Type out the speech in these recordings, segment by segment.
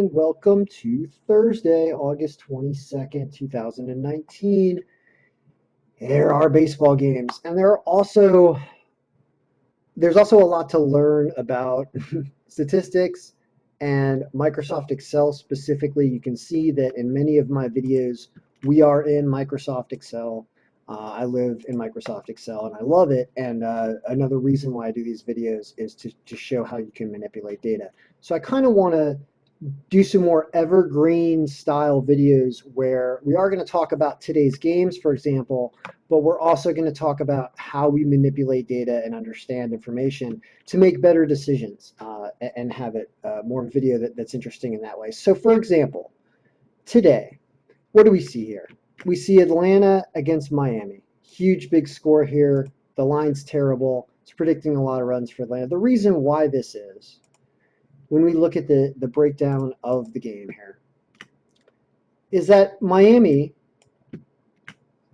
and welcome to Thursday, August 22nd, 2019. There are baseball games, and there's also a lot to learn about statistics and Microsoft Excel specifically. You can see that in many of my videos, we are in Microsoft Excel. I live in Microsoft Excel and I love it. And another reason why I do these videos is to show how you can manipulate data. So I kind of want to do some more evergreen style videos where we are going to talk about today's games, for example, but we're also going to talk about how we manipulate data and understand information to make better decisions and have it more video that's interesting in that way. So for example, today, what do we see here? We see Atlanta against Miami. Huge big score here. The line's terrible. It's predicting a lot of runs for Atlanta. The reason why this is, when we look at the breakdown of the game here, is that Miami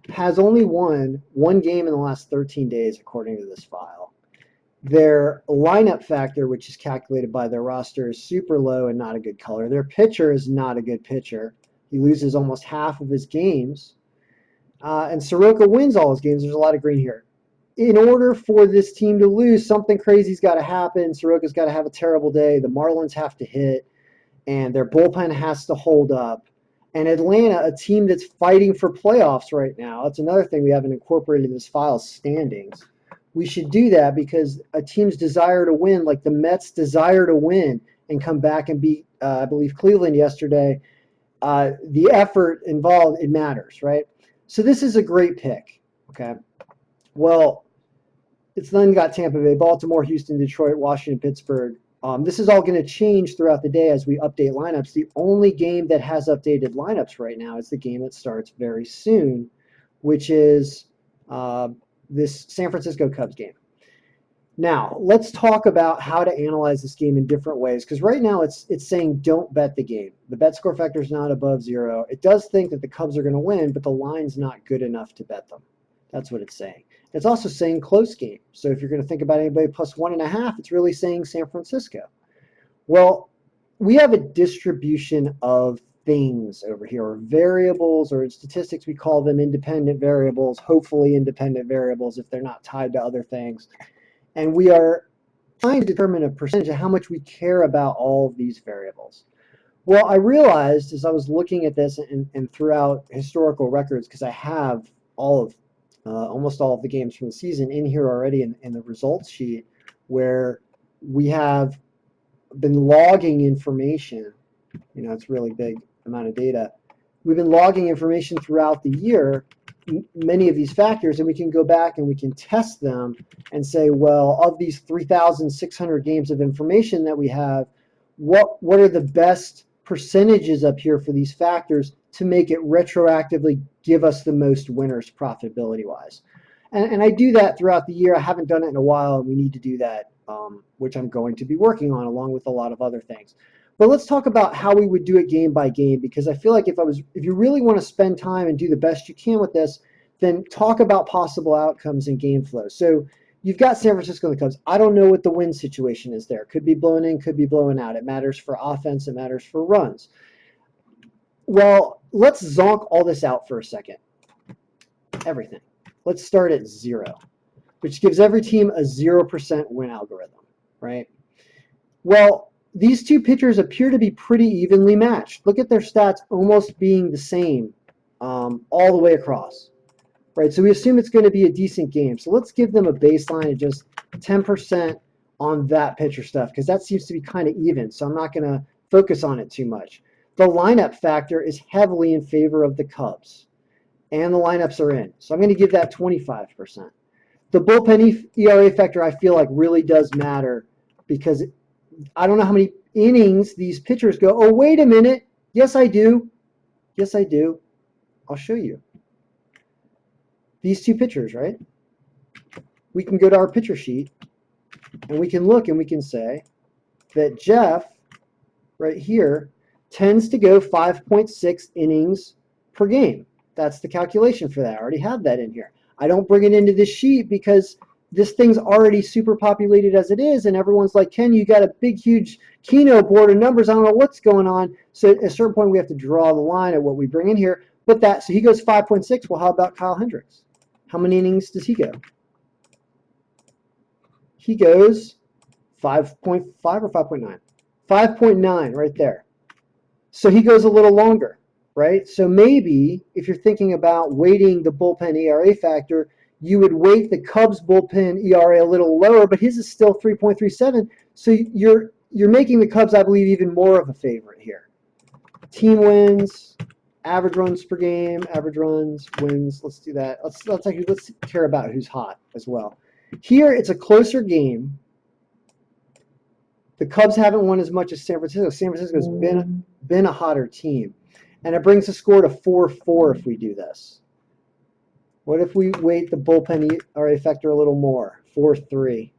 has only won one game in the last 13 days, according to this file. Their lineup factor, which is calculated by their roster, is super low and not a good color. Their pitcher is not a good pitcher. He loses almost half of his games. And Soroka wins all his games. There's a lot of green here. In order for this team to lose, something crazy's got to happen. Soroka's got to have a terrible day. The Marlins have to hit, and their bullpen has to hold up. And Atlanta, a team that's fighting for playoffs right now, that's another thing we haven't incorporated in this file, standings. We should do that because a team's desire to win, like the Mets' desire to win and come back and beat, I believe, Cleveland yesterday, the effort involved, it matters, right? So this is a great pick, okay? Well, it's then got Tampa Bay, Baltimore, Houston, Detroit, Washington, Pittsburgh. This is all going to change throughout the day as we update lineups. The only game that has updated lineups right now is the game that starts very soon, which is this San Francisco Cubs game. Now, let's talk about how to analyze this game in different ways, because right now it's saying don't bet the game. The bet score factor is not above 0. It does think that the Cubs are going to win, but the line's not good enough to bet them. That's what it's saying. It's also saying close game. So if you're going to think about anybody plus 1.5, it's really saying San Francisco. Well, we have a distribution of things over here, or variables, or in statistics we call them independent variables, hopefully independent variables if they're not tied to other things. And we are trying to determine a percentage of how much we care about all of these variables. Well, I realized as I was looking at this and throughout historical records, because I have almost all of the games from the season in here already in the results sheet, where we have been logging information. You know, it's a really big amount of data. We've been logging information throughout the year, many of these factors, and we can go back and we can test them and say, well, of these 3,600 games of information that we have, what are the best percentages up here for these factors to make it retroactively give us the most winners profitability-wise. And I do that throughout the year. I haven't done it in a while, and we need to do that, which I'm going to be working on along with a lot of other things. But let's talk about how we would do it game by game, because I feel like if you really want to spend time and do the best you can with this, then talk about possible outcomes and game flow. So you've got San Francisco and the Cubs. I don't know what the win situation is there. Could be blown in, could be blown out. It matters for offense. It matters for runs. Well, let's zonk all this out for a second. Everything. Let's start at 0, which gives every team a 0% win algorithm, right? Well, these two pitchers appear to be pretty evenly matched. Look at their stats almost being the same all the way across, right? So we assume it's going to be a decent game. So let's give them a baseline of just 10% on that pitcher stuff, because that seems to be kind of even. So I'm not going to focus on it too much. The lineup factor is heavily in favor of the Cubs, and the lineups are in. So I'm going to give that 25%. The bullpen ERA factor I feel like really does matter, because I don't know how many innings these pitchers go. Oh, wait a minute. Yes, I do. Yes, I do. I'll show you. These two pitchers, right? We can go to our pitcher sheet, and we can look and we can say that Jeff, right here, tends to go 5.6 innings per game. That's the calculation for that. I already have that in here. I don't bring it into this sheet because this thing's already super populated as it is, and everyone's like, Ken, you got a big, huge Keno board of numbers. I don't know what's going on. So at a certain point, we have to draw the line at what we bring in here. But so he goes 5.6. Well, how about Kyle Hendricks? How many innings does he go? He goes 5.5 or 5.9? 5.9 right there. So he goes a little longer, right? So maybe if you're thinking about weighting the bullpen ERA factor, you would weight the Cubs bullpen ERA a little lower, but his is still 3.37. So you're making the Cubs, I believe, even more of a favorite here. Team wins, average runs per game, average runs, wins. Let's do that. Let's care about who's hot as well. Here it's a closer game. The Cubs haven't won as much as San Francisco. San Francisco's been a hotter team. And it brings the score to 4-4 if we do this. What if we weight the bullpen ERA factor a little more? 4-3,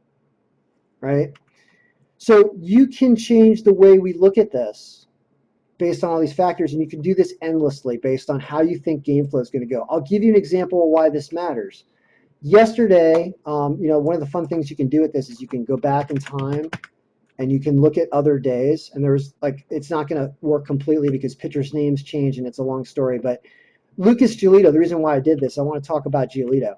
right? So you can change the way we look at this based on all these factors, and you can do this endlessly based on how you think game flow is going to go. I'll give you an example of why this matters. Yesterday, one of the fun things you can do with this is you can go back in time and you can look at other days, and it's not going to work completely because pitchers' names change and it's a long story. But Lucas Giolito, the reason why I did this, I want to talk about Giolito.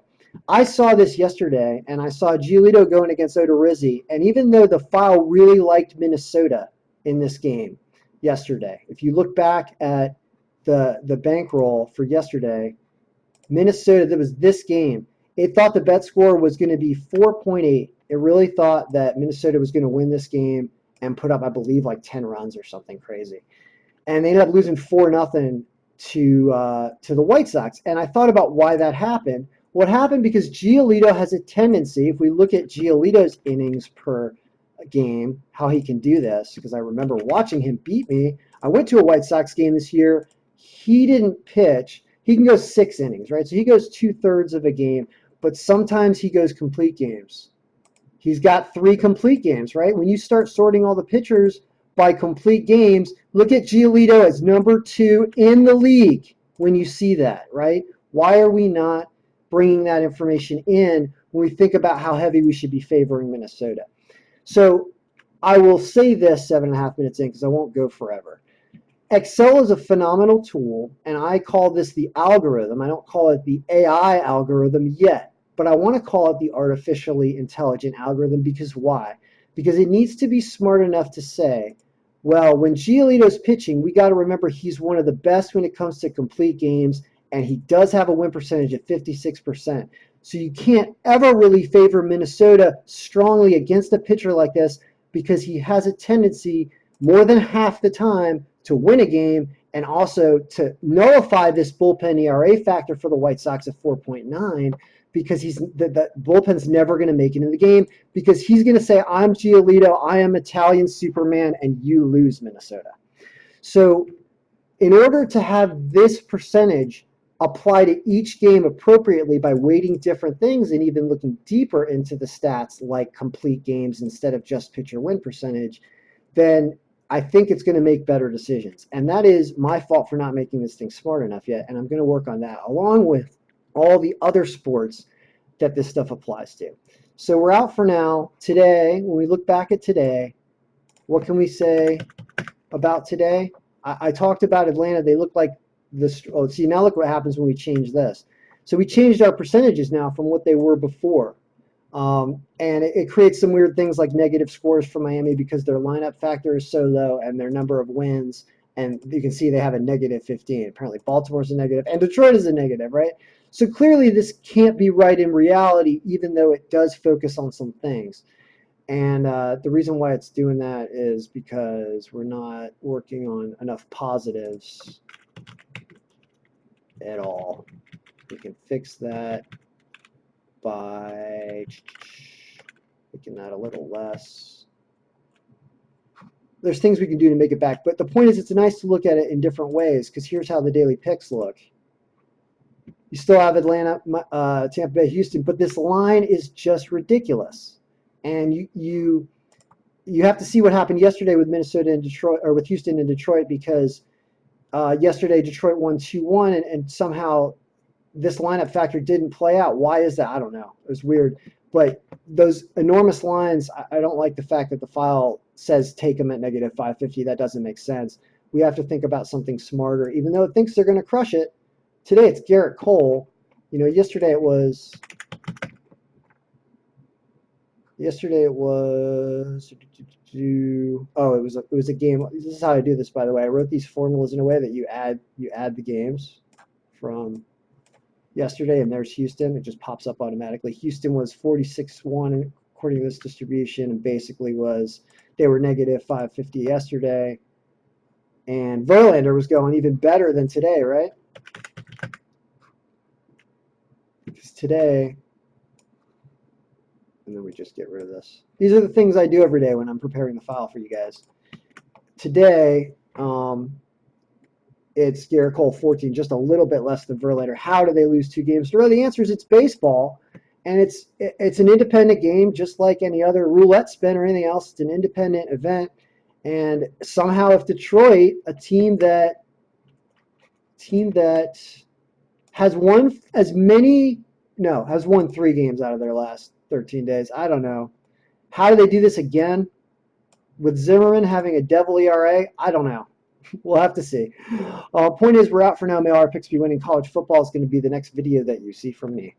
I saw this yesterday, and I saw Giolito going against Odorizzi, and even though the file really liked Minnesota in this game yesterday, if you look back at the bankroll for yesterday, Minnesota, that was this game, it thought the bet score was going to be 4.8. It really thought that Minnesota was going to win this game and put up, I believe, like 10 runs or something crazy. And they ended up losing 4-0 to the White Sox. And I thought about why that happened. What happened because Giolito has a tendency, if we look at Giolito's innings per game, how he can do this, because I remember watching him beat me. I went to a White Sox game this year. He didn't pitch. He can go 6 innings, right? So he goes 2/3 of a game, but sometimes he goes complete games. He's got 3 complete games, right? When you start sorting all the pitchers by complete games, look at Giolito as number 2 in the league when you see that, right? Why are we not bringing that information in when we think about how heavy we should be favoring Minnesota? So I will say this 7.5 minutes in because I won't go forever. Excel is a phenomenal tool, and I call this the algorithm. I don't call it the AI algorithm yet, but I want to call it the artificially intelligent algorithm because why? Because it needs to be smart enough to say, well, when Giolito's pitching, we got to remember he's one of the best when it comes to complete games, and he does have a win percentage of 56%. So you can't ever really favor Minnesota strongly against a pitcher like this because he has a tendency more than half the time to win a game and also to nullify this bullpen ERA factor for the White Sox of 4.9 because the bullpen's never going to make it in the game because he's going to say, I'm Giolito, I am Italian Superman, and you lose, Minnesota. So in order to have this percentage apply to each game appropriately by weighting different things and even looking deeper into the stats like complete games instead of just pitcher win percentage, then I think it's going to make better decisions. And that is my fault for not making this thing smart enough yet. And I'm going to work on that along with all the other sports that this stuff applies to. So we're out for now. Today, when we look back at today, what can we say about today? I talked about Atlanta. They look like this. Oh, see, now look what happens when we change this. So we changed our percentages now from what they were before. And it creates some weird things like negative scores for Miami because their lineup factor is so low and their number of wins. And you can see they have a negative 15. Apparently Baltimore's a negative and Detroit is a negative, right? So clearly this can't be right in reality, even though it does focus on some things. And the reason why it's doing that is because we're not working on enough positives at all. We can fix that by making that a little less. There's things we can do to make it back, but the point is it's nice to look at it in different ways because here's how the daily picks look. You still have Atlanta, Tampa Bay, Houston, but this line is just ridiculous. And you have to see what happened yesterday with Minnesota and Detroit, or with Houston and Detroit, because yesterday Detroit won 2-1, and somehow this lineup factor didn't play out. Why is that? I don't know. It was weird. But those enormous lines, I don't like the fact that the file says take them at negative 550. That doesn't make sense. We have to think about something smarter. Even though it thinks they're going to crush it, today it's Garrett Cole. You know, yesterday it was oh, it was a game. This is how I do this, by the way. I wrote these formulas in a way that you add the games from yesterday, and there's Houston. It just pops up automatically. Houston was 46-1 according to this distribution, and basically they were negative 550 yesterday. And Verlander was going even better than today, right? Because today, and then we just get rid of this. These are the things I do every day when I'm preparing the file for you guys. Today, it's Garrett Cole 14, just a little bit less than Verlander. How do they lose 2 games in a row? The answer is it's baseball, and it's an independent game, just like any other roulette spin or anything else. It's an independent event, and somehow if Detroit, a team that has won has won 3 games out of their last 13 days. I don't know. How do they do this again? With Zimmerman having a devil ERA? I don't know. We'll have to see. Point is, we're out for now. May our picks be winning. College football is going to be the next video that you see from me.